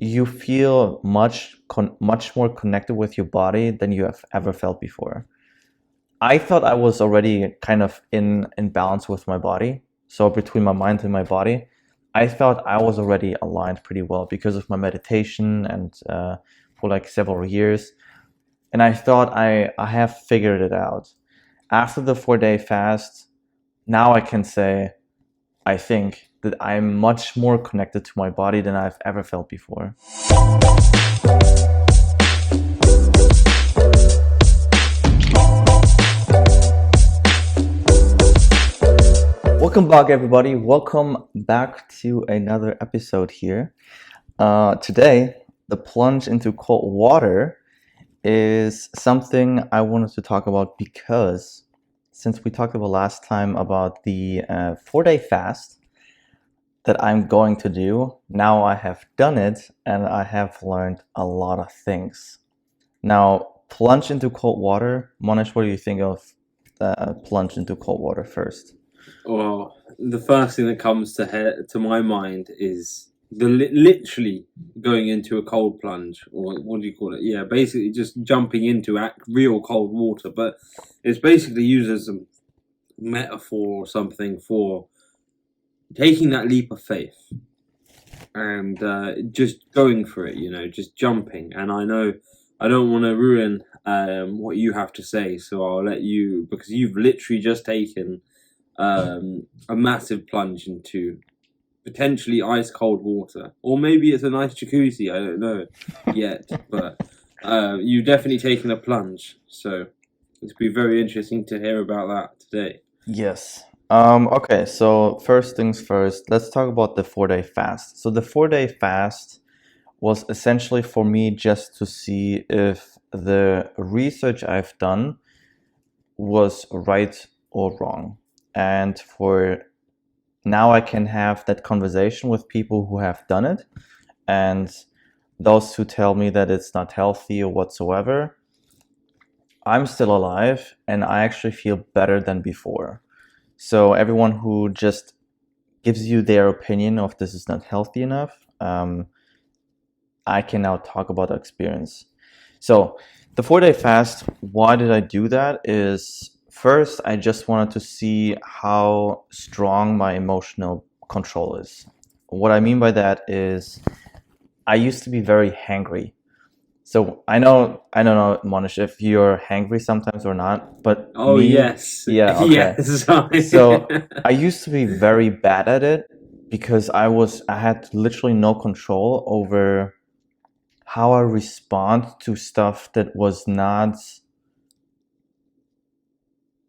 you feel much more connected with your body than you have ever felt before. I thought I was already kind of in balance with my body. So between my mind and my body, I thought I was already aligned pretty well because of my meditation and for like several years. And I thought I have figured it out. After the 4-day fast, now I can say, I think that I'm much more connected to my body than I've ever felt before. Welcome back, everybody. Welcome back to another episode here. Today, the plunge into cold water is something I wanted to talk about because since we talked about last time about the 4-day fast that I'm going to do, now I have done it and I have learned a lot of things. Now, plunge into cold water. Monish, what do you think of plunge into cold water first? Well, the first thing that comes to my mind is literally going into a cold plunge, or what do you call it? Yeah, basically just jumping into real cold water. But it's basically used as a metaphor or something for taking that leap of faith and just going for it. Just jumping. And I know I don't want to ruin what you have to say, so I'll let you, because you've literally just taken a massive plunge into potentially ice cold water, or maybe it's a nice jacuzzi. I don't know yet, but you've definitely taken a plunge. So it'll be very interesting to hear about that today. Yes. Okay, so first things first, let's talk about the 4-day fast. So the 4-day fast was essentially for me just to see if the research I've done was right or wrong. And for now I can have that conversation with people who have done it, and those who tell me that it's not healthy or whatsoever, I'm still alive and I actually feel better than before. So everyone who just gives you their opinion of this is not healthy enough, I can now talk about the experience. So the 4-day fast, why did I do that? Is first, I just wanted to see how strong my emotional control is. What I mean by that is I used to be very hangry. So I don't know, Monish, if you're hangry sometimes or not, but Oh me, yes, yeah, okay. yes. So I used to be very bad at it because I had literally no control over how I respond to stuff that was not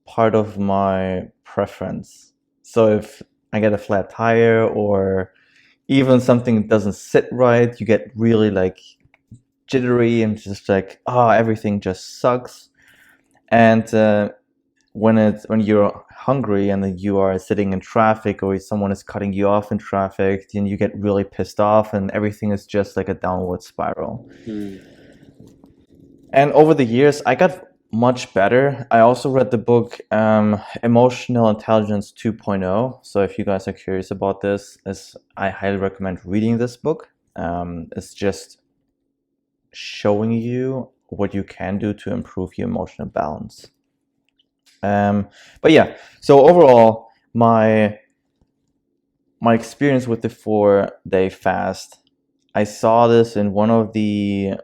part of my preference. So if I get a flat tire or even something doesn't sit right, you get really like jittery and just like, everything just sucks. And when you're hungry and then you are sitting in traffic or someone is cutting you off in traffic, then you get really pissed off and everything is just like a downward spiral. And over the years, I got much better. I also read the book Emotional Intelligence 2.0. So if you guys are curious about this, I highly recommend reading this book. It's just showing you what you can do to improve your emotional balance. But yeah, so overall, my experience with the 4-day fast, I saw this in one of the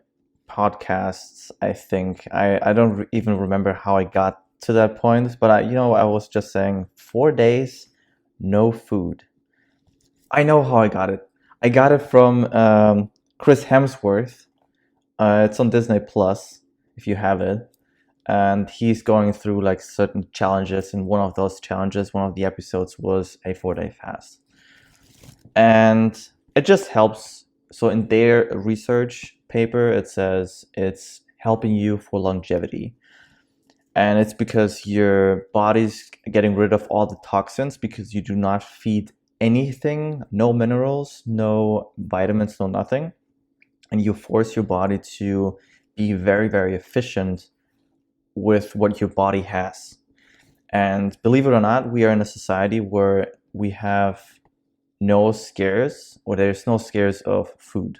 podcasts. I think I don't even remember how I got to that point, but I was just saying 4 days, no food. I know how I got it. I got it from Chris Hemsworth. It's on Disney Plus if you have it, and he's going through like certain challenges. And one of those challenges, one of the episodes, was a 4-day fast, and it just helps. So in their research paper, it says it's helping you for longevity. And it's because your body's getting rid of all the toxins because you do not feed anything, no minerals, no vitamins, no nothing. And you force your body to be very, very efficient with what your body has. And believe it or not, we are in a society where we have no scares, or there's no scares of food.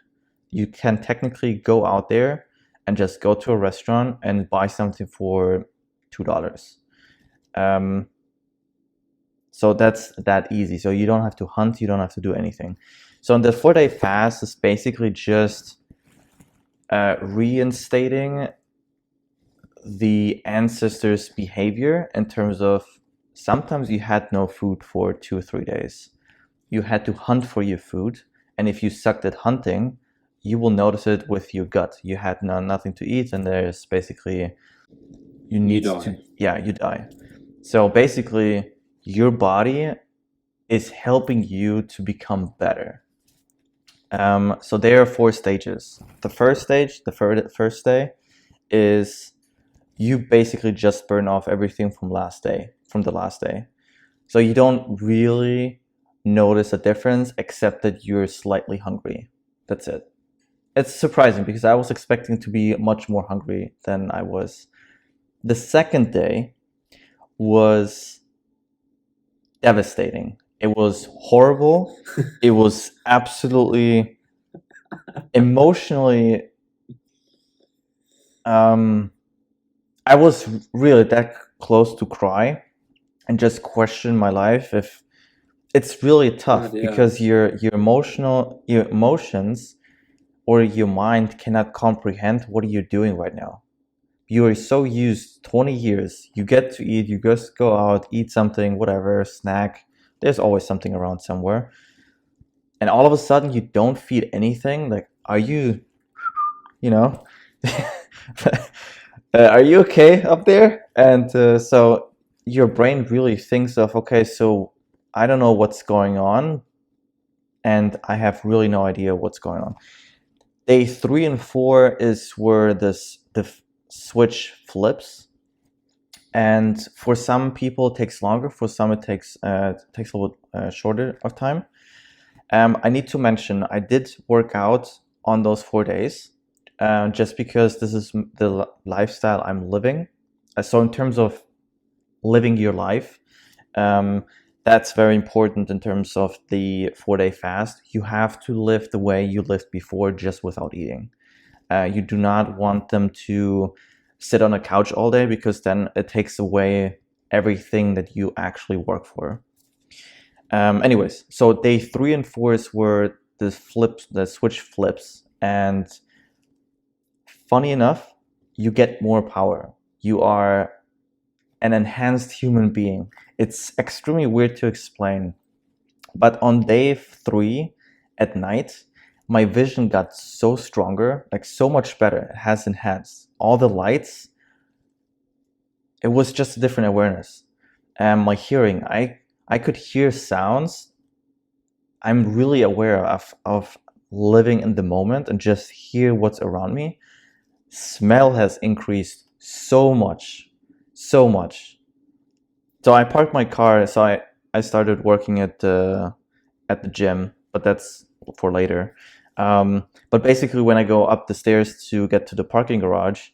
you can technically go out there and just go to a restaurant and buy something for $2. So that's that easy. So you don't have to hunt, you don't have to do anything. So on the 4-day fast is basically just reinstating the ancestors' behavior in terms of sometimes you had no food for 2 or 3 days. You had to hunt for your food, and if you sucked at hunting, you will notice it with your gut. You had nothing to eat, and there's basically you die. So basically, your body is helping you to become better. So there are 4 stages. The first stage, the first day, is you basically just burn off everything from the last day. So you don't really notice a difference except that you're slightly hungry. That's it. It's surprising because I was expecting to be much more hungry than I was. The second day was devastating. It was horrible. It was absolutely emotionally I was really that close to cry and just question my life. If it's really tough because your emotions or your mind cannot comprehend what you're doing right now. You are so used 20 years, you get to eat, you just go out, eat something, whatever, snack. There's always something around somewhere. And all of a sudden you don't feed anything. Like, are you are you okay up there? And so your brain really thinks of, okay, so I don't know what's going on, and I have really no idea what's going on. Day 3 and 4 is where the switch flips, and for some people it takes longer. For some it takes a little shorter of time. I need to mention I did work out on those 4 days. Just because this is the lifestyle I'm living. So in terms of living your life, that's very important in terms of the 4-day fast. You have to live the way you lived before, just without eating. You do not want them to sit on a couch all day because then it takes away everything that you actually work for. Anyways, so day 3 and 4 is where the switch flips, and funny enough, you get more power. You are an enhanced human being. It's extremely weird to explain. But on day 3 at night, my vision got so stronger, like so much better. It has enhanced. All the lights, it was just a different awareness. And my hearing, I could hear sounds. I'm really aware of living in the moment and just hear what's around me. Smell has increased so much. So I parked my car. So I started working at the gym, but that's for later. But basically, when I go up the stairs to get to the parking garage,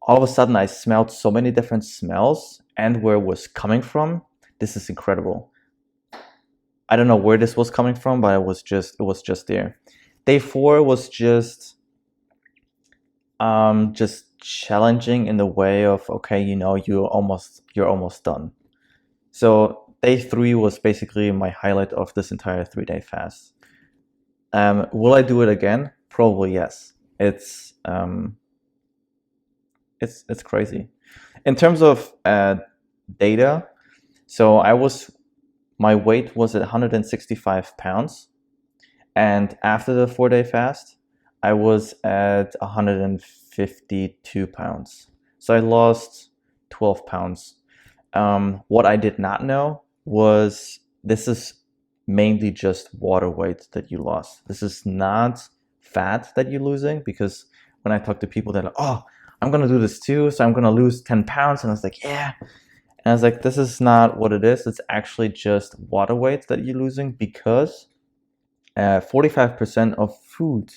all of a sudden I smelled so many different smells and where it was coming from. This is incredible. I don't know where this was coming from, but it was just there. Day 4 was just challenging in the way of, okay, you're almost done. So day 3 was basically my highlight of this entire 3-day fast. Will I do it again? Probably yes. It's crazy. In terms of data, so my weight was at 165 pounds, and after the 4-day fast, I was at 152 pounds. So I lost 12 pounds. What I did not know was this is mainly just water weight that you lost. This is not fat that you're losing, because when I talk to people, they're like, oh, I'm going to do this too, so I'm going to lose 10 pounds. And I was like, yeah. And I was like, this is not what it is. It's actually just water weight that you're losing, because 45% of food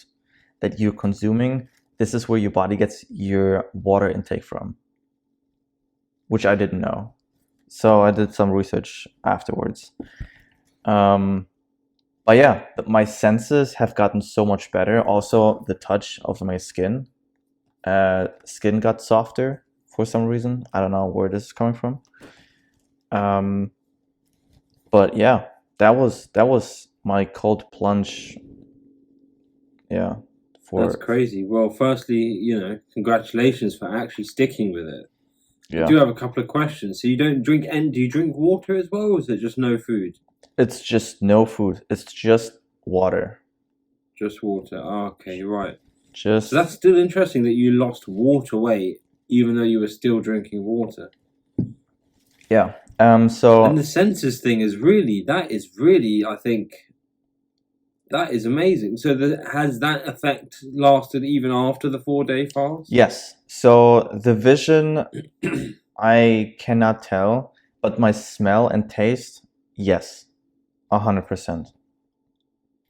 that you're consuming, this is where your body gets your water intake from, which I didn't know. So I did some research afterwards. But yeah, my senses have gotten so much better. Also, the touch of my skin, skin got softer for some reason. I don't know where this is coming from. Um, but yeah, that was my cold plunge. Yeah, That's for crazy. Well, firstly, congratulations for actually sticking with it. I yeah, do have a couple of questions. So you don't drink, and do you drink water as well, or is it just no food? it's just no food. It's just water. Just water. Ah, okay, right. So that's Just still interesting that you lost water weight even though you were still drinking water. yeah. And the So senses thing is really, I think, that is amazing. So has that effect lasted even after the 4-day fast? yes. So the vision I cannot tell, but my smell and taste, yes, 100%.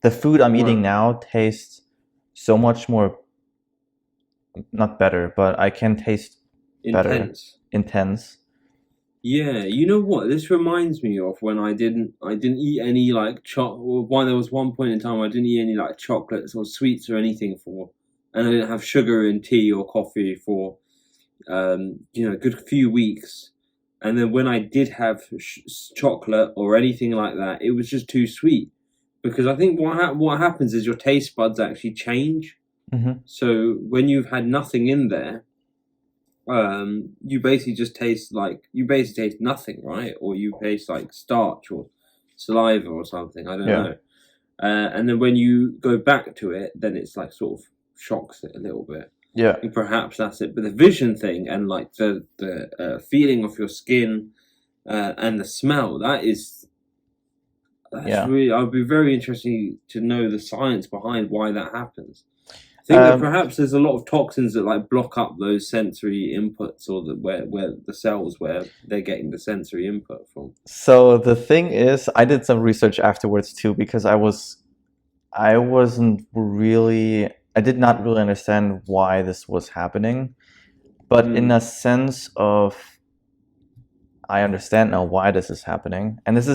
The food I'm eating Wow. now tastes so much more, not better, but I can taste better, Intense. intense. Yeah, you know what? This reminds me of when I didn't eat any like One there was one point in time I didn't eat any like chocolates or sweets or anything and I didn't have sugar in tea or coffee for a good few weeks. And then when I did have chocolate or anything like that, it was just too sweet. Because I think what happens is your taste buds actually change. Hmm. So when you've had nothing in there, you basically taste nothing, right? Or you taste like starch or saliva or something. I don't Yeah, know. And then when you go back to it, then it's like sort of shocks it a little bit. yeah, And perhaps that's it. But the vision thing and like the feeling of your skin and the smell, that's yeah. really. I'd be very interested to know the science behind why that happens. I think that Um, perhaps there's a lot of toxins that like block up those sensory inputs, or where the cells where they're getting the sensory input from. so the thing is, I did some research afterwards too because I wasn't really, I did not really understand why this was happening. But in Mm, a sense of, I understand now why this is happening, and this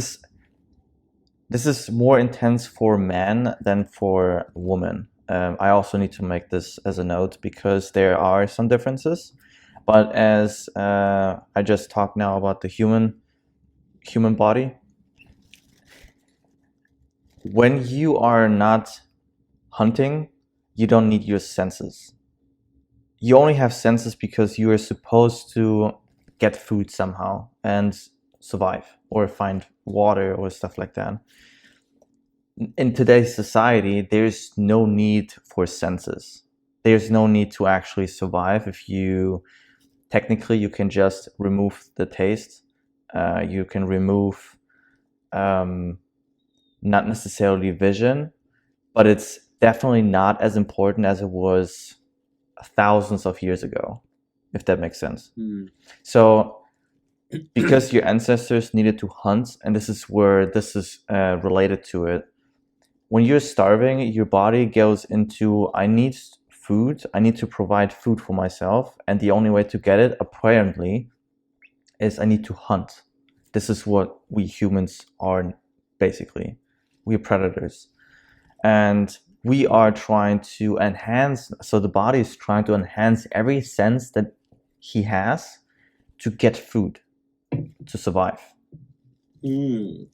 is more intense for men than for women. I also need to make this as a note because there are some differences. But as I just talked now about the human body, when you are not hunting, you don't need your senses. You only have senses because you are supposed to get food somehow and survive or find water or stuff like that. In today's society, there's no need for senses. There's no need to actually survive if you technically you can just remove the taste. You can remove um, not necessarily vision, but it's definitely not as important as it was thousands of years ago, if that makes sense. mm, So because your ancestors needed to hunt, and this is where this is related to it. When you're starving, your body goes into, I need food, I need to provide food for myself, and the only way to get it, apparently, is I need to hunt. This is what we humans are basically. We're predators. And we are trying to enhance, so the body is trying to enhance every sense that he has to get food, to survive. mm.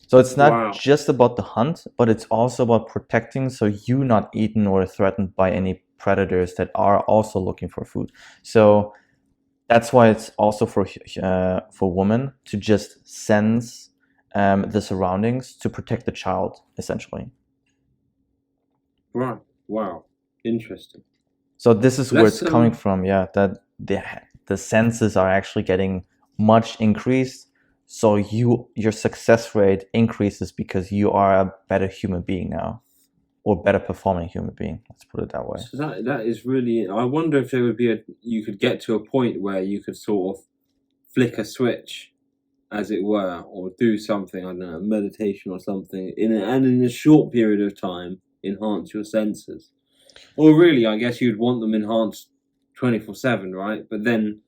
So it's not Wow. just about the hunt, but it's also about protecting so you not eaten or threatened by any predators that are also looking for food. So that's why it's also for women to just sense the surroundings to protect the child, essentially. Right. Wow. Interesting. So this is where Let's it's coming from, yeah, that the senses are actually getting much increased. So your success rate increases because you are a better human being now, or better performing human being. Let's put it that way. So that is really. I wonder if there would be you could get to a point where you could sort of flick a switch, as it were, or do something, I don't know, meditation or something, and in a short period of time enhance your senses. Or really, I guess you'd want them enhanced 24/7, right? But then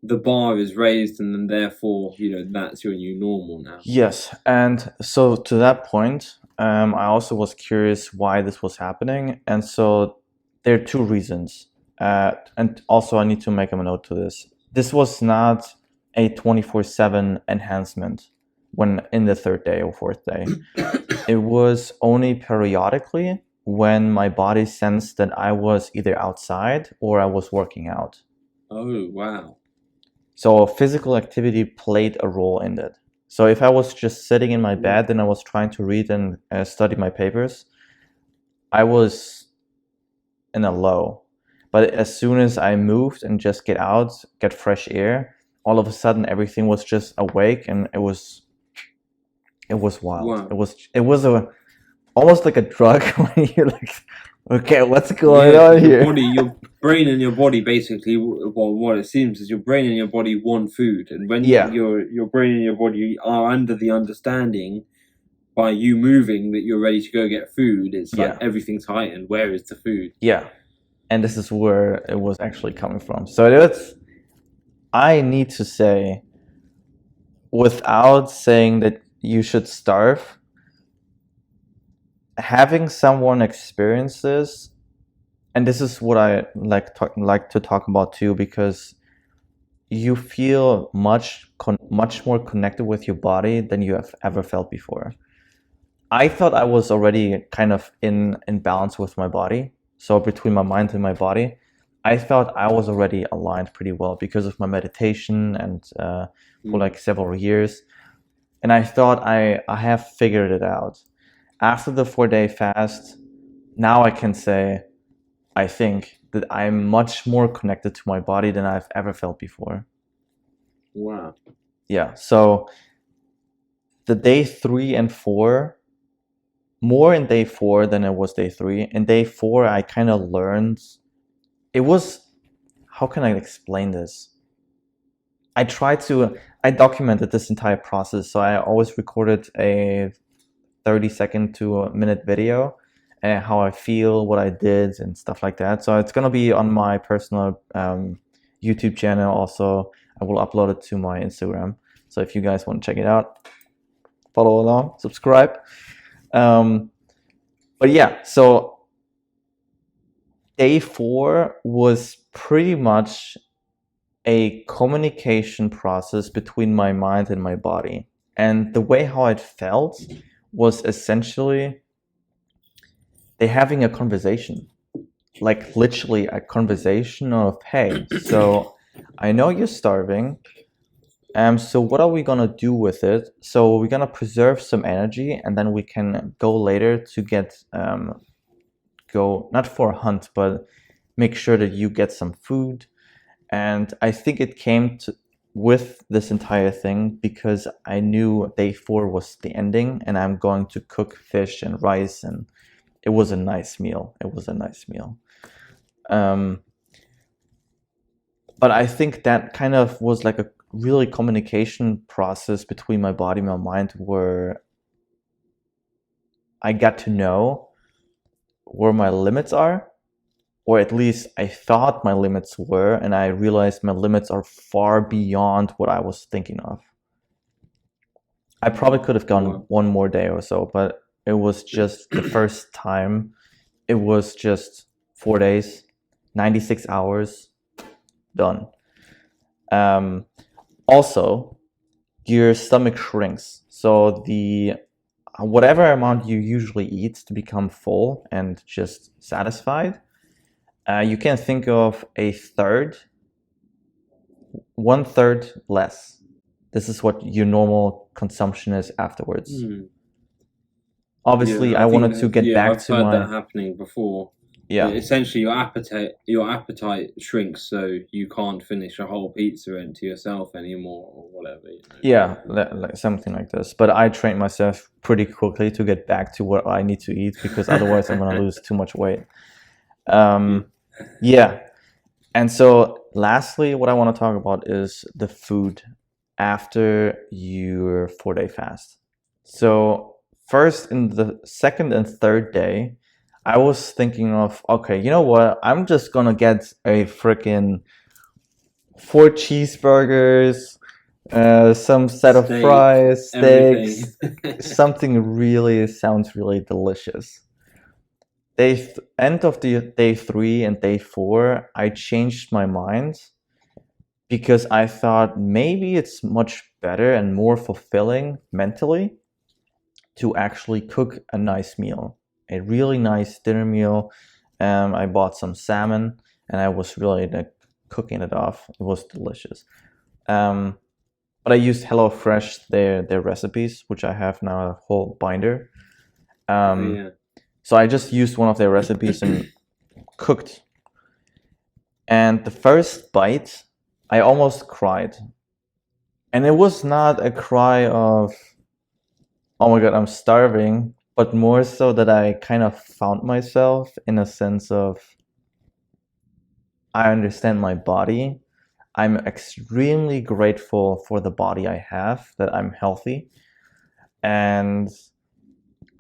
the bar is raised, and then therefore, that's your new normal now. Yes, and so to that point, I also was curious why this was happening, and so there are two reasons. And also, I need to make a note to this. This was not a 24/7 enhancement when in the third day or fourth day. It was only periodically when my body sensed that I was either outside or I was working out. Oh, wow. So physical activity played a role in it. So if I was just sitting in my bed and I was trying to read and study my papers, I was in a low. But as soon as I moved and just get out, get fresh air, all of a sudden everything was just awake, and it was wild. Wow. It was almost like a drug when you're like, okay, what's going on here? Your brain and your body basically, well, what it seems is your brain and your body want food, and when your brain and your body are under the understanding by you moving that you're ready to go get food, it's like everything's heightened. Where is the food? Yeah, and this is where it was actually coming from. So I need to say, without saying that you should starve, having someone experience this, and this is what I like to talk about too, because you feel much more connected with your body than you have ever felt before. I thought I was already kind of in balance with my body. So between my mind and my body, I thought I was already aligned pretty well because of my meditation and for like several years. And I thought I have figured it out. After the 4-day fast, now I can say, I think that I'm much more connected to my body than I've ever felt before. Wow. Yeah. So the day 3 and 4, more in day 4 than it was day 3. In day 4, I kind of learned, it was, how can I explain this? I documented this entire process. So I always recorded a 30-second to a minute video and how I feel, what I did, and stuff like that. So it's going to be on my personal YouTube channel. Also, I will upload it to my Instagram. So if you guys want to check it out, follow along, subscribe. But yeah, so day 4 was pretty much a communication process between my mind and my body. And the way how it felt was essentially they having a conversation, like literally a conversation of, hey, so I know you're starving. So what are we gonna do with it? So we're gonna preserve some energy, and then we can go later to get go not for a hunt, but make sure that you get some food. And I think it came with this entire thing because I knew day 4 was the ending, and I'm going to cook fish and rice, and it was a nice meal. But I think that kind of was like a really communication process between my body and my mind, where I got to know where my limits are, or at least I thought my limits were, and I realized my limits are far beyond what I was thinking of. I probably could have gone one more day or so, but it was just the first time. It was just 4 days, 96 hours, done. Also, your stomach shrinks. So the whatever amount you usually eat to become full and just satisfied, you can think of a third, 1/3 less. This is what your normal consumption is afterwards. Obviously, I wanted to get back to I've heard that happening before. Yeah. Essentially, your appetite shrinks, so you can't finish a whole pizza into yourself anymore, or whatever. Yeah, like something like this. But I trained myself pretty quickly to get back to what I need to eat, because otherwise I'm gonna lose too much weight. Yeah. And so lastly, what I want to talk about is the food after your 4-day fast. So first, in the second and third day, I was thinking of, okay, you know what? I'm just gonna get a freaking 4 cheeseburgers, some set of Steak, fries, everything. steaks, something really sounds really delicious. End of the day 3 and day 4, I changed my mind because I thought maybe it's much better and more fulfilling mentally to actually cook a nice meal, a really nice dinner meal. I bought some salmon and I was really like, cooking it off. It was delicious. But I used HelloFresh, their recipes, which I have now a whole binder. Yeah. So I just used one of their recipes and cooked. And the first bite, I almost cried. And it was not a cry of, oh my God, I'm starving, but more so that I kind of found myself in a sense of, I understand my body. I'm extremely grateful for the body I have, that I'm healthy. And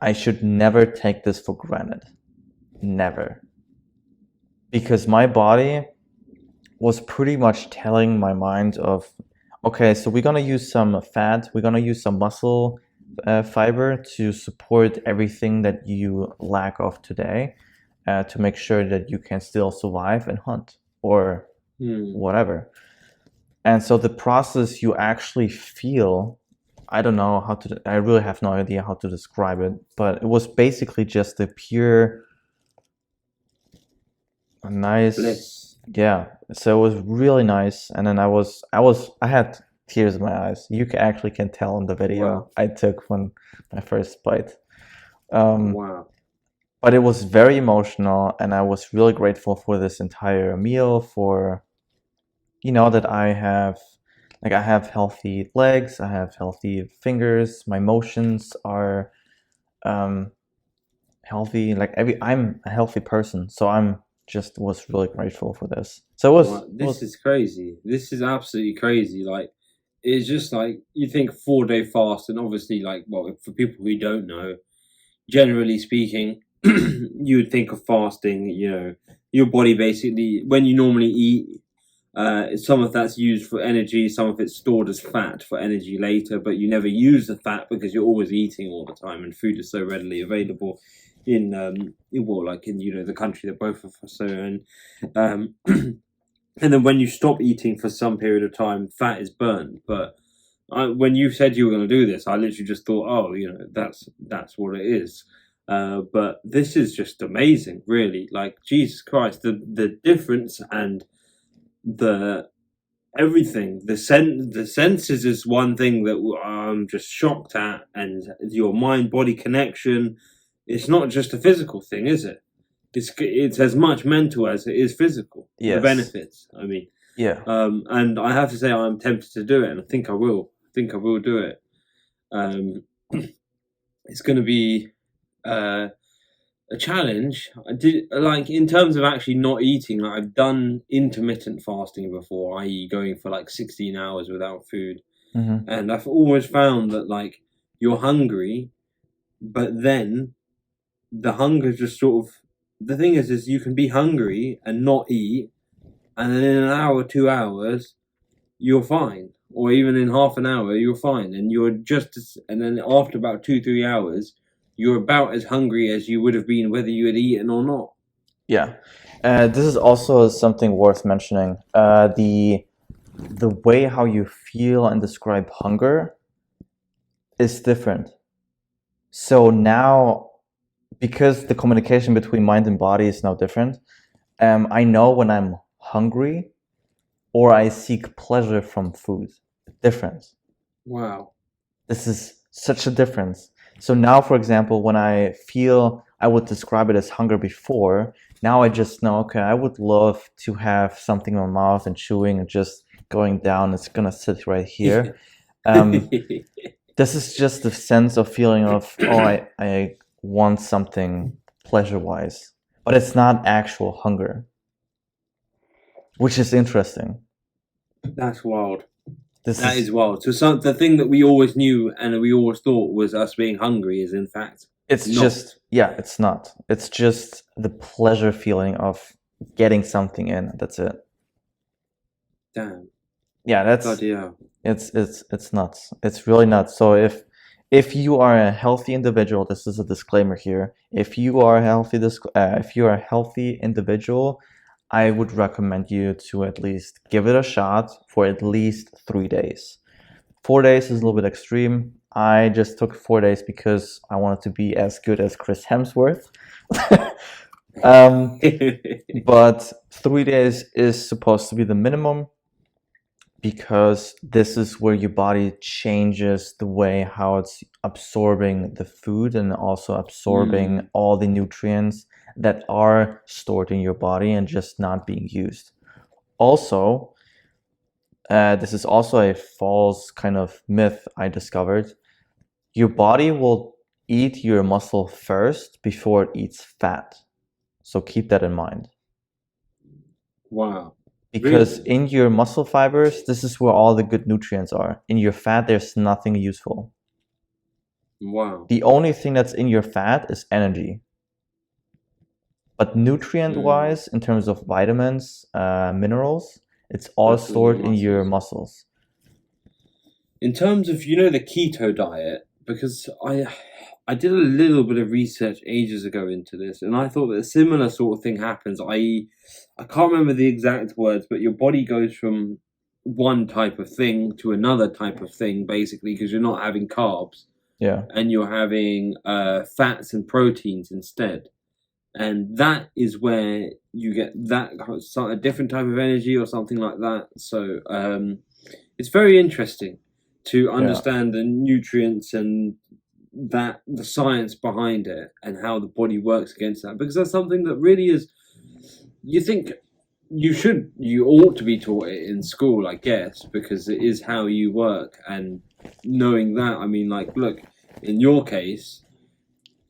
I should never take this for granted. Never. Because my body was pretty much telling my mind of, okay, so we're gonna use some fat, we're gonna use some muscle fiber to support everything that you lack of today, to make sure that you can still survive and hunt or whatever. And so the process you actually feel, I don't know how to, I really have no idea how to describe it, but it was basically just a pure, nice Bliss. Yeah, so it was really nice, and then I had tears in my eyes. You actually can tell in the video Wow. I took when my first bite. Wow. But it was very emotional, and I was really grateful for this entire meal, for that I have healthy legs, I have healthy fingers, my motions are healthy. I'm a healthy person, so I'm just was really grateful for this. So Wow. This is crazy. This is absolutely crazy. Like, it's just like you think 4-day fast, and obviously, like, well, for people who don't know, generally speaking, you would think of fasting. Your body basically, when you normally eat, some of that's used for energy, some of it's stored as fat for energy later, but you never use the fat because you're always eating all the time, and food is so readily available in the country that both of us are in. Um, and then when you stop eating for some period of time, fat is burned. But when you said you were going to do this, I literally just thought, oh, that's what it is. But this is just amazing, really. Like, Jesus Christ, the difference and the everything, the senses is one thing that I'm just shocked at, and your mind body connection. It's not just a physical thing, is it? It's as much mental as it is physical. The Yes. benefits, I mean. Yeah. And I have to say, I'm tempted to do it, and I think I will. I think I will do it. It's going to be a challenge. I did, like, in terms of actually not eating. Like, I've done intermittent fasting before, i.e., going for like 16 hours without food, and I've always found that, like, you're hungry, but then the hunger just sort of. The thing is you can be hungry and not eat, and then in an hour, 2 hours, you're fine, or even in half an hour, you're fine, and and then after about 2-3 hours, you're about as hungry as you would have been whether you had eaten or not. Yeah. This is also something worth mentioning. The way how you feel and describe hunger is different. So now, because the communication between mind and body is now different, I know when I'm hungry or I seek pleasure from food. Difference. Wow. This is such a difference. So now, for example, when I feel I would describe it as hunger before, now I just know, okay, I would love to have something in my mouth and chewing and just going down. It's gonna sit right here. This is just the sense of feeling of, oh, I want something pleasure-wise, but it's not actual hunger, which is interesting. That's wild. This That is wild. So the thing that we always knew and we always thought was us being hungry is in fact it's not. just, yeah, it's not. It's just the pleasure feeling of getting something in. That's it. Damn. Yeah, that's Bloody hell. it's nuts. It's really nuts. So if you are a healthy individual, this is a disclaimer here. If you are a if you are a healthy individual, I would recommend you to at least give it a shot for at least 3 days. 4 days is a little bit extreme. I just took 4 days because I wanted to be as good as Chris Hemsworth. um, but 3 days is supposed to be the minimum because this is where your body changes the way how it's absorbing the food and also absorbing all the nutrients that are stored in your body and just not being used. Also, this is also a false kind of myth I discovered. Your body will eat your muscle first before it eats fat. So keep that in mind. Wow. Because Really? in your muscle fibers, this is where all the good nutrients are. In your fat, there's nothing useful. Wow. The only thing that's in your fat is energy. But nutrient wise, in terms of vitamins, minerals, it's all That's in your stored in your muscles. muscles. In terms of, the keto diet, because I did a little bit of research ages ago into this, and I thought that a similar sort of thing happens. I can't remember the exact words, but your body goes from one type of thing to another type of thing, basically, because you're not having carbs Yeah. and you're having fats and proteins instead. And that is where you get that a different type of energy or something like that. So it's very interesting to Yeah. understand the nutrients and that the science behind it and how the body works against that, because that's something that really is, you think you ought to be taught it in school, I guess, because it is how you work. And knowing that, I mean, like, look, in your case,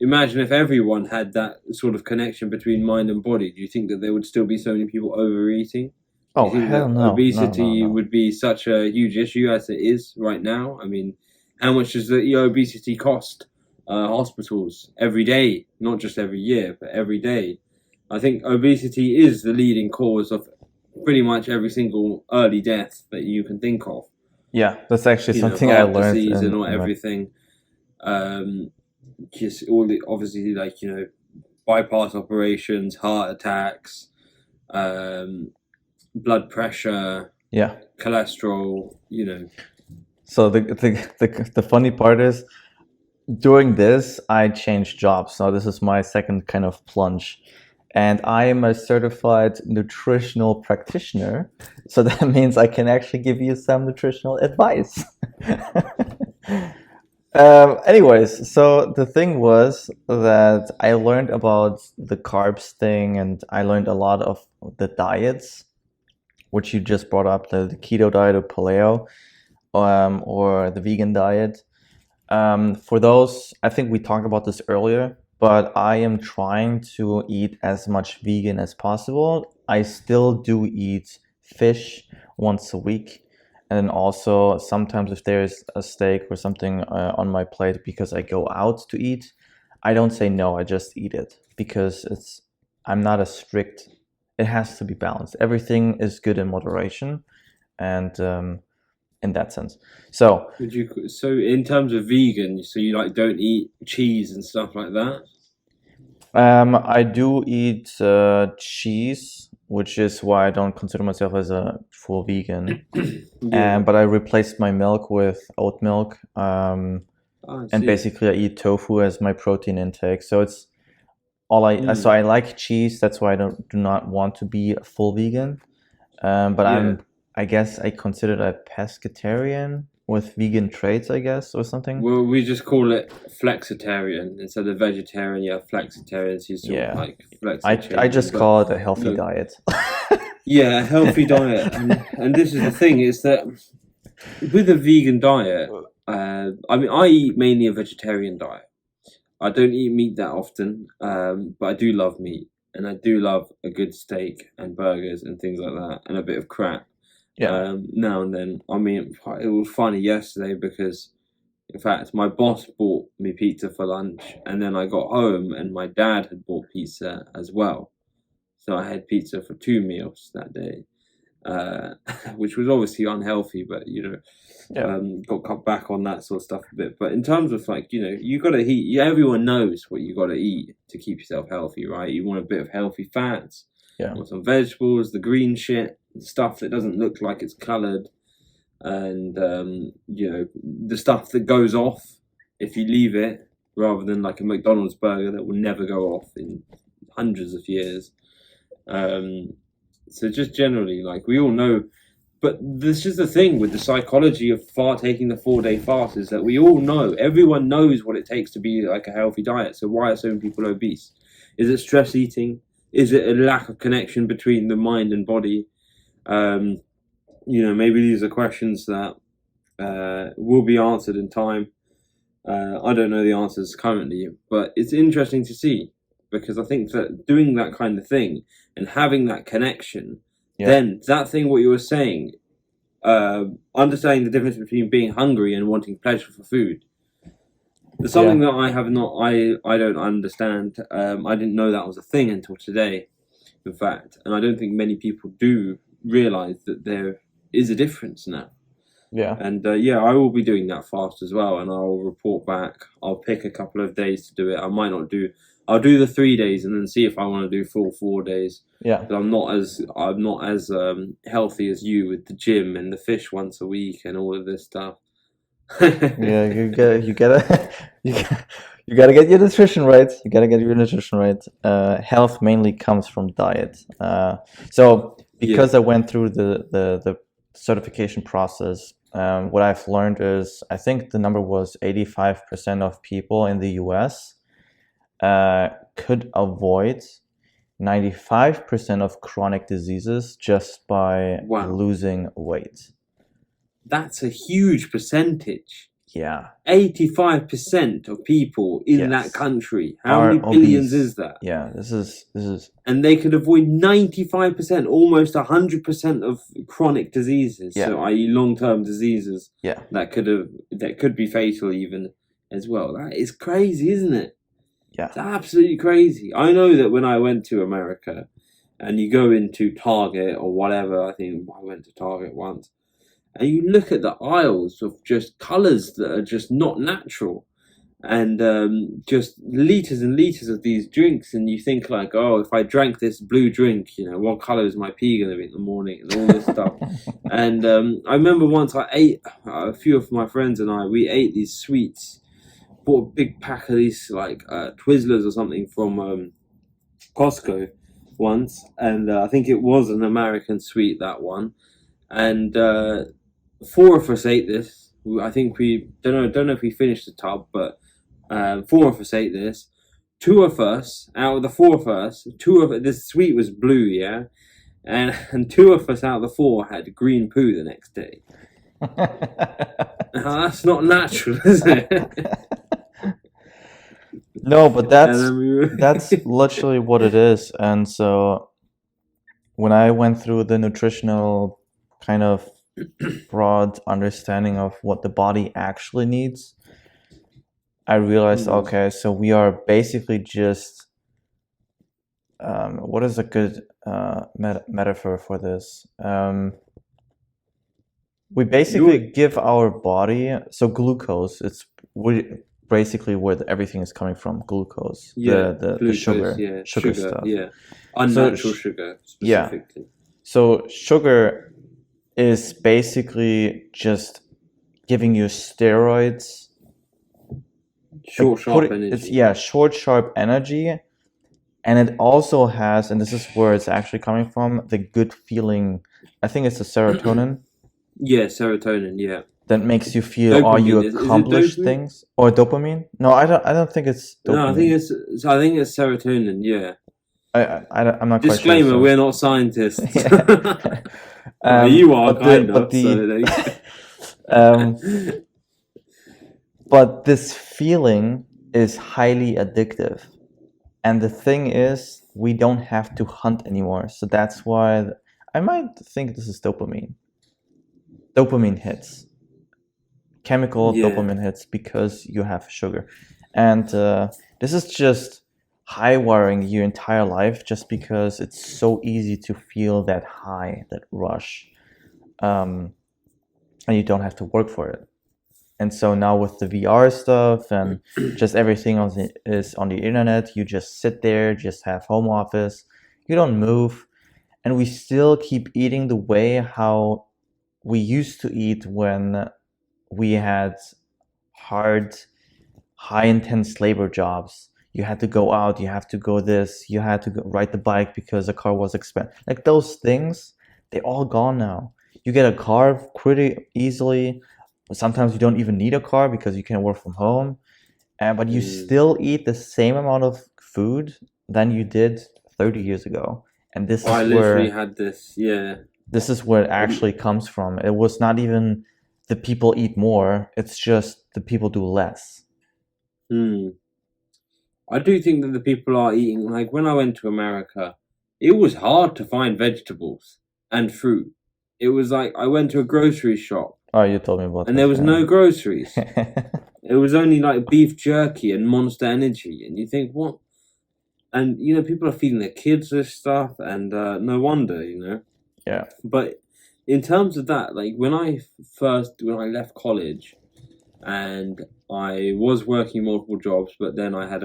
imagine if everyone had that sort of connection between mind and body. Do you think that there would still be so many people overeating? Do Oh, you think hell that no. No, no, obesity no. would be such a huge issue as it is right now? I mean, how much does the obesity cost hospitals every day? Not just every year, but every day. I think obesity is the leading cause of pretty much every single early death that you can think of. Yeah, that's actually something I Heart learned disease and all in my. everything. Um, just all the obviously, like, bypass operations, heart attacks, blood pressure, Yeah. cholesterol. So the funny part is during this I changed jobs. So this is my second kind of plunge. And I am a certified nutritional practitioner. So that means I can actually give you some nutritional advice. Anyways, so the thing was that I learned about the carbs thing and I learned a lot of the diets, which you just brought up, the keto diet or paleo, or the vegan diet. For those, I think we talked about this earlier, but I am trying to eat as much vegan as possible. I still do eat fish once a week. And then also sometimes if there's a steak or something on my plate because I go out to eat, I don't say no, I just eat it because I'm not a strict, it has to be balanced. Everything is good in moderation. And in that sense. So So in terms of vegan, so you like don't eat cheese and stuff like that? I do eat cheese, which is why I don't consider myself as a full vegan. Yeah. But I replaced my milk with oat milk. I And see. basically I eat tofu as my protein intake. So it's all so I like cheese. That's why I do not want to be a full vegan. But Yeah. I guess I consider a pescatarian with vegan traits, I guess, or something. Well, we just call it flexitarian instead of vegetarian. You have flexitarians who sort of Yeah. like flexi I changing. just But call it a healthy look, diet. yeah, a healthy diet, and this is the thing: is that with a vegan diet, I mean, I eat mainly a vegetarian diet. I don't eat meat that often, but I do love meat, and I do love a good steak and burgers and things like that, and a bit of crap Yeah. now and then. I mean, it was funny yesterday because, in fact, my boss bought me pizza for lunch, and then I got home and my dad had bought pizza as well. So I had pizza for 2 meals that day. which was obviously unhealthy, but got cut back on that sort of stuff a bit. But in terms of like, you got to eat. Everyone knows what you got to eat to keep yourself healthy, right? You want a bit of healthy fats, Yeah. you want some vegetables, the green shit, stuff that doesn't look like it's colored, and the stuff that goes off if you leave it, rather than like a McDonald's burger that will never go off in hundreds of years. So just generally, like, we all know. But this is the thing with the psychology of taking the 4-day fast, is that we all know, everyone knows what it takes to be like a healthy diet. So why are so many people obese? Is it stress eating? Is it a lack of connection between the mind and body? Maybe these are questions that will be answered in time. I don't know the answers currently, but it's interesting to see, because I think that doing that kind of thing and having that connection, then that thing, what you were saying, understanding the difference between being hungry and wanting pleasure for food. There's something that I don't understand. I didn't know that was a thing until today, in fact, and I don't think many people do realize that there is a difference now. Yeah. And I will be doing that fast as well, and I'll report back. I'll pick a couple of days to do it. I might not do. I'll do the 3 days and then see if I want to do full 4 days. Yeah. But I'm not as healthy as you with the gym and the fish once a week and all of this stuff. Yeah, you gotta get your nutrition right. You gotta get your nutrition right. Health mainly comes from diet. So because I went through the certification process, what I've learned is, I think the number was 85% of people in the US could avoid 95% of chronic diseases just by losing weight. That's a huge percentage. Yeah. 85% of people in that country. How many billions is that? Yeah, this is. And they could avoid 95%, almost 100% of chronic diseases. Yeah. So, i.e., long-term diseases. Yeah. That could be fatal even as well. That is crazy, isn't it? Yeah. It's absolutely crazy. I know that when I went to America, and you go into Target or whatever, I think I went to Target once, and you look at the aisles of just colours that are just not natural, and just liters and liters of these drinks, and you think like, oh, if I drank this blue drink, what colour is my pee going to be in the morning, and all this stuff. And I remember once I ate, a few of my friends and we ate these sweets, bought a big pack of these like Twizzlers or something from Costco once, and I think it was an American sweet, that one, and 4 of us ate this. I think we don't know if we finished the tub, but 4 of us ate this. 2 of us out of the 4 of us, this sweet was blue, yeah, and 2 of us out of the 4 had green poo the next day. Now, that's not natural, is it? No, but that's literally what it is. And so when I went through the nutritional kind of broad understanding of what the body actually needs, I realized, okay, so we are basically just what is a good metaphor for this? We basically give our body, so glucose, basically where everything is coming from, glucose, the sugar stuff. Yeah, unnatural sugar specifically. Yeah. So sugar is basically just giving you steroids. Sharp energy. Short, sharp energy. And it also has, and this is where it's actually coming from, the good feeling. I think it's the serotonin. Yeah, serotonin, yeah. That makes you feel, dopamine. You accomplished things, or dopamine? No, I don't think it's dopamine. No, I think it's serotonin. Yeah. I'm not. Disclaimer: quite sure, so. We're not scientists. You are but this feeling is highly addictive, and the thing is, we don't have to hunt anymore. So that's why I might think this is dopamine. Dopamine hits. Chemical dopamine hits because you have sugar, and this is just high wiring your entire life just because it's so easy to feel that high, that rush, and you don't have to work for it. And so now with the VR stuff and just everything is on the internet, you just sit there, just have home office, you don't move, and we still keep eating the way how we used to eat when we had hard, high intense labor jobs. You had to go out, you have to go this, you had to ride the bike because the car was expensive. Like those things, they're all gone now. You get a car pretty easily. Sometimes you don't even need a car because you can work from home. But you still eat the same amount of food than you did 30 years ago. And this I is literally where had this. Yeah. this is where it actually comes from. It was not even the people eat more, it's just the people do less. I do think that the people are eating, like when I went to America, it was hard to find vegetables and fruit. It was like I went to a grocery shop Oh, you told me about and this, there was no groceries. yeah. It was only like beef jerky and Monster Energy, and you think what? And people are feeding their kids this stuff, and no wonder, Yeah. But in terms of that, like when I left college, and I was working multiple jobs, but then I had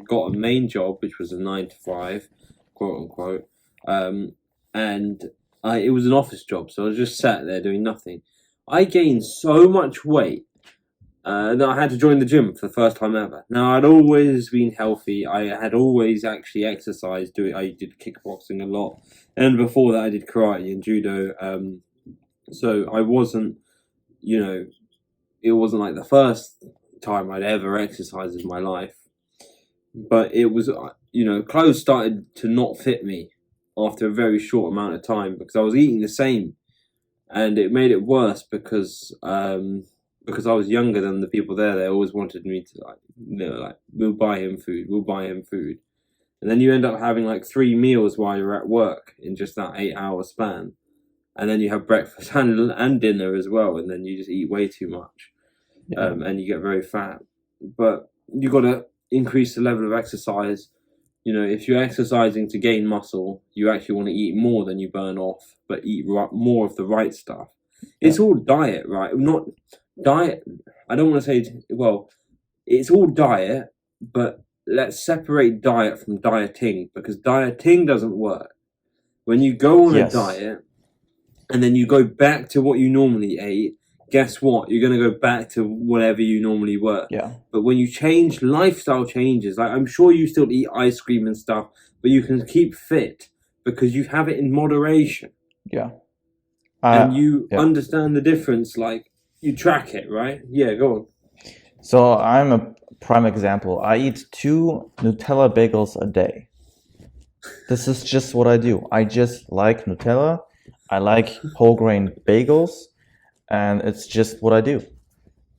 got a main job, which was a 9 to 5, quote unquote, and it was an office job, so I was just sat there doing nothing. I gained so much weight that I had to join the gym for the first time ever. Now I'd always been healthy. I had always actually exercised. I did kickboxing a lot, and before that I did karate and judo. So I wasn't, it wasn't like the first time I'd ever exercised in my life, but it was, clothes started to not fit me after a very short amount of time because I was eating the same, and it made it worse because I was younger than the people there. They always wanted me to we'll buy him food, and then you end up having like 3 meals while you're at work in just that 8-hour span. And then you have breakfast and dinner as well, and then you just eat way too much, and you get very fat. But you got to increase the level of exercise. If you're exercising to gain muscle, you actually want to eat more than you burn off, but eat more of the right stuff. It's all diet, right? Not diet. I don't want to say, it's all diet, but let's separate diet from dieting, because dieting doesn't work. When you go on a diet, and then you go back to what you normally ate, guess what? You're going to go back to whatever you normally were. Yeah. But when you change, lifestyle changes. Like, I'm sure you still eat ice cream and stuff, but you can keep fit because you have it in moderation. Yeah. And you understand the difference. Like, you track it, right? Yeah, go on. So I'm a prime example. I eat 2 Nutella bagels a day. This is just what I do. I just like Nutella. I like whole grain bagels, and it's just what I do.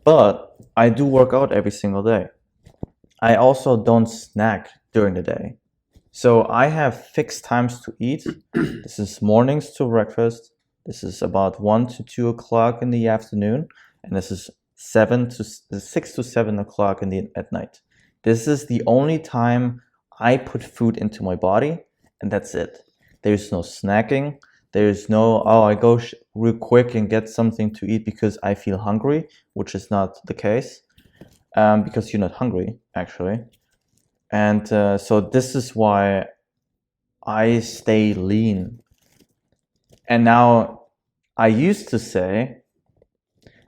But I do work out every single day. I also don't snack during the day. So I have fixed times to eat. This is mornings to breakfast. This is about 1 to 2 o'clock in the afternoon. And this is 6 to 7 o'clock at night. This is the only time I put food into my body, and that's it. There's no snacking. There's no, I go real quick and get something to eat because I feel hungry, which is not the case, because you're not hungry, actually. And so this is why I stay lean. And now, I used to say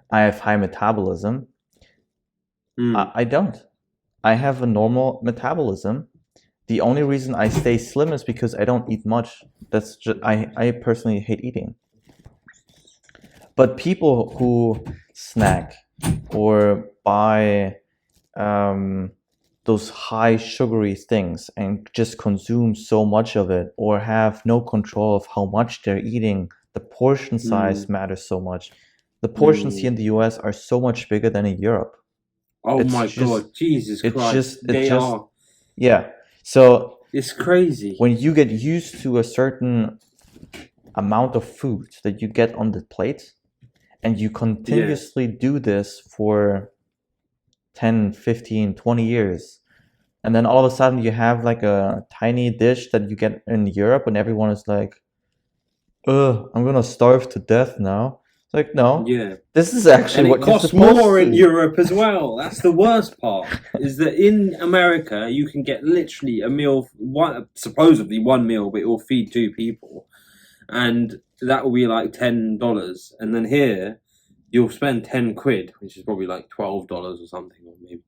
I have high metabolism. I don't. I have a normal metabolism. The only reason I stay slim is because I don't eat much. That's just, I personally hate eating. But people who snack or buy those high sugary things and just consume so much of it, or have no control of how much they're eating, the portion size matters so much. The portions here in the US are so much bigger than in Europe. Oh my God, Jesus Christ. They are. Yeah. So it's crazy. When you get used to a certain amount of food that you get on the plate, and you continuously do this for 10, 15, 20 years, and then all of a sudden you have like a tiny dish that you get in Europe, and everyone is like, I'm gonna starve to death now. It's like, no, Yeah. this is actually And it what you're costs supposed more to in eat. Europe as well. That's the worst part. Is that in America you can get literally a meal, supposedly one meal, but it will feed two people, and that will be like $10. And then here you'll spend £10, which is probably like $12 or something, or maybe,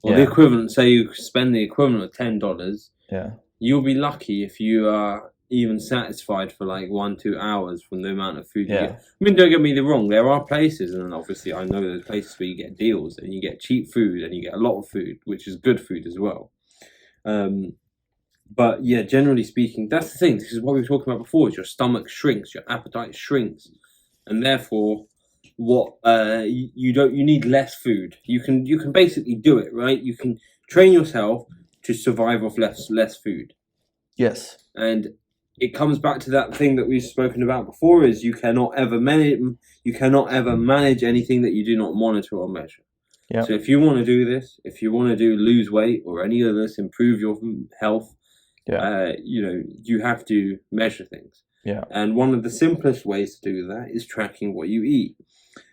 or the Yeah, equivalent. Say you spend the equivalent of $10. yeah, You'll be lucky if you are even satisfied for like 1-2 hours from the amount of food you get. yeah, I mean, don't get me the wrong, there are places, and obviously I know there's places where you get deals and you get cheap food and you get a lot of food, which is good food as well. But yeah, generally speaking, that's the thing. This is what we were talking about before: is your stomach shrinks, your appetite shrinks, and therefore, what you need less food. You can basically do it, right? You can train yourself to survive off less food. yes, And it comes back to that thing that we've spoken about before: is you cannot ever manage anything that you do not monitor or measure. yeah, So if you want to do this, if you want to lose weight or any of this, improve your health, yeah, you have to measure things. yeah. And one of the simplest ways to do that is tracking what you eat.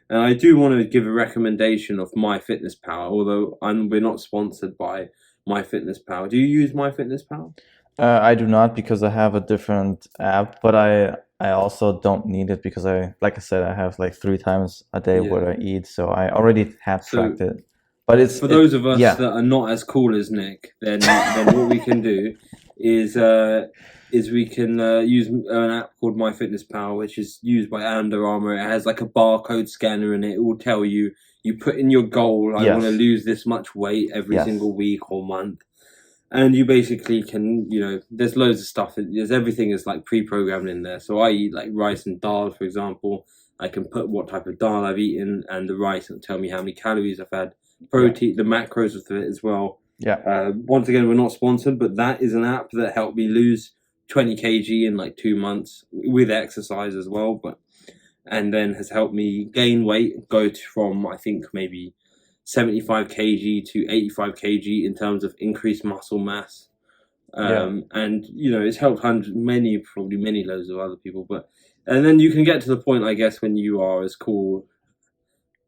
And I do want to give a recommendation of MyFitnessPal, although we're not sponsored by MyFitnessPal. Do you use MyFitnessPal? I do not, because I have a different app, but I also don't need it because like I said, I have like 3 times a day Yeah. what I eat, so I already have So tracked it. But for those of us yeah, that are not as cool as Nick, then what we can do is we can use an app called MyFitnessPal, which is used by Under Armour. It has like a barcode scanner in it. It will tell you. You put in your goal. I want to yes, lose this much weight every yes, single week or month, and you basically can. There's loads of stuff. There's everything is like pre-programmed in there. So I eat like rice and dal, for example. I can put what type of dal I've eaten and the rice, and tell me how many calories I've had, protein, the macros of it as well. yeah, Once again, we're not sponsored, but that is an app that helped me lose 20 kg in like 2 months with exercise as well. And then has helped me gain weight, go from I think maybe 75 kg to 85 kg in terms of increased muscle mass. yeah. And it's helped probably many loads of other people. And then you can get to the point, I guess, when you are as cool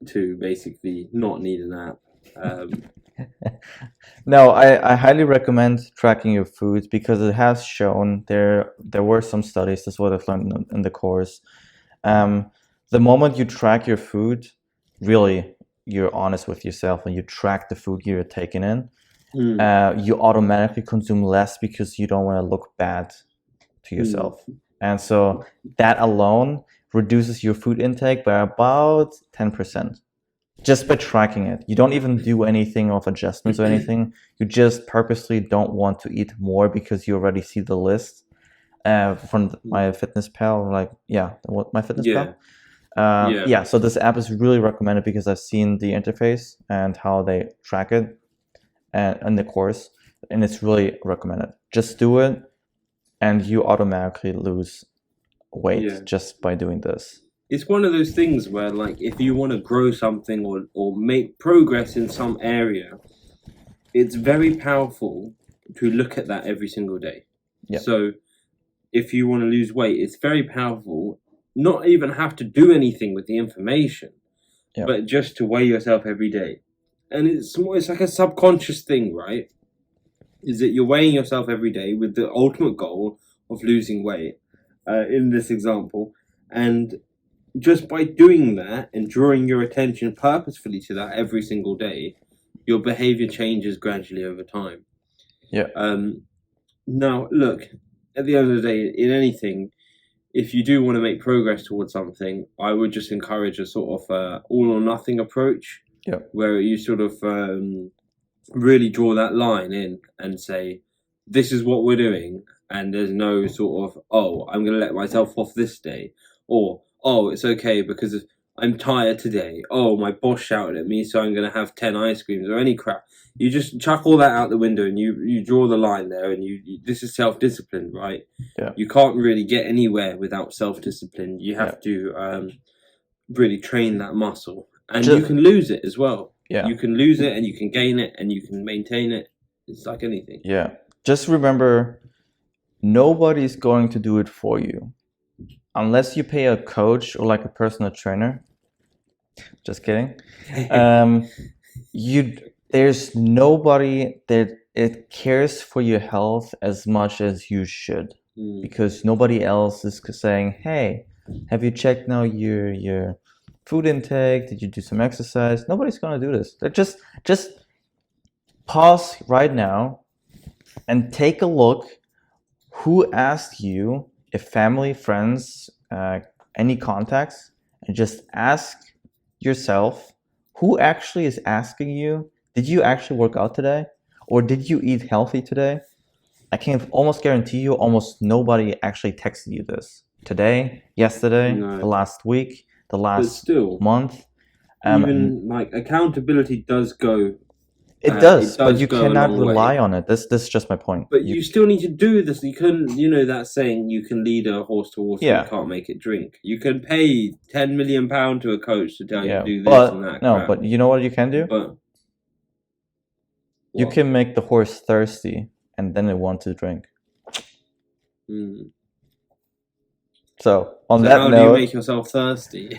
to basically not need an app. No, I highly recommend tracking your foods because it has shown there were some studies. This is what I've learned in the course. The moment you track your food, really, you're honest with yourself and you track the food you're taking in, you automatically consume less because you don't want to look bad to yourself. And so that alone reduces your food intake by about 10%. Just by tracking it. You don't even do anything of adjustments or anything. You just purposely don't want to eat more because you already see the list from MyFitnessPal. Like, yeah, what MyFitnessPal? Yeah. So this app is really recommended because I've seen the interface and how they track it and the course, and it's really recommended. Just do it, and you automatically lose weight just by doing this. It's one of those things where, like, if you want to grow something or make progress in some area, it's very powerful to look at that every single day. Yeah. So if you want to lose weight, it's very powerful not even have to do anything with the information, but just to weigh yourself every day. And it's like a subconscious thing, right? Is that you're weighing yourself every day with the ultimate goal of losing weight, in this example. And just by doing that and drawing your attention purposefully to that every single day, your behavior changes gradually over time. Yeah. Now, look, at the end of the day, in anything, if you do want to make progress towards something, I would just encourage a sort of all or nothing approach, where you sort of really draw that line in and say, this is what we're doing, and there's no sort of, I'm going to let myself off this day, or it's okay because I'm tired today. My boss shouted at me, so I'm going to have 10 ice creams or any crap. You just chuck all that out the window and you draw the line there, and this is self-discipline, right? Yeah. You can't really get anywhere without self-discipline. You have to really train that muscle, and you can lose it as well. Yeah. You can lose it and you can gain it and you can maintain it. It's like anything. Yeah. Just remember, nobody's going to do it for you. Unless you pay a coach or like a personal trainer. Just kidding. There's nobody that it cares for your health as much as you should. Because nobody else is saying, hey, have you checked now your food intake? Did you do some exercise? Nobody's gonna do this. They're just pause right now and take a look. Who asked you, if family, friends, any contacts, and just ask yourself, who actually is asking you, did you actually work out today? Or did you eat healthy today? I can almost guarantee you almost nobody actually texted you this. Today, yesterday, No. the last week, the last month. Even like accountability does go. It does, but you go a cannot long rely way. on it. This is just my point. But you still need to do this. You couldn't, that saying, you can lead a horse to water, Yeah. you can't make it drink. You can pay £10 million to a coach to tell you to do this but and that. no, crap. but you know what you can do? But you can make the horse thirsty, and then it wants to drink. So on that how note, do you make yourself thirsty?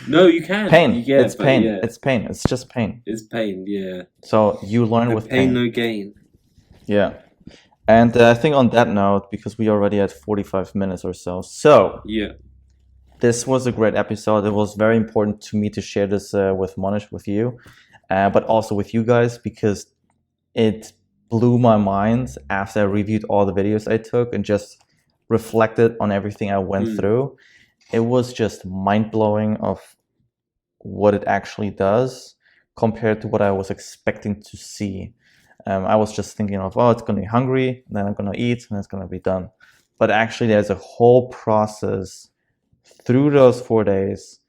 No, you can. Pain. It's pain. Yeah. It's pain. It's just pain. It's pain. Yeah. So you learn with pain. No gain. Yeah. And I think on that note, because we already had 45 minutes or so. So yeah, this was a great episode. It was very important to me to share this with Monish, with you, but also with you guys, because it blew my mind after I reviewed all the videos I took and just reflected on everything I went through. It was just mind-blowing of what it actually does compared to what I was expecting to see. I was just thinking of, it's going to be hungry, and then I'm going to eat, and it's going to be done. But actually, there's a whole process through those 4 days,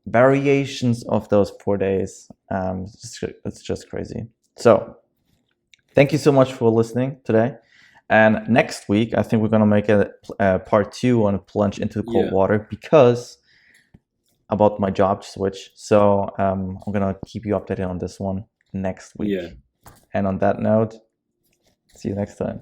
variations of those 4 days. It's just crazy. So thank you so much for listening today. And next week, I think we're going to make a part 2 on Plunge into cold water, because about my job switch. So I'm going to keep you updated on this one next week. And on that note, see you next time.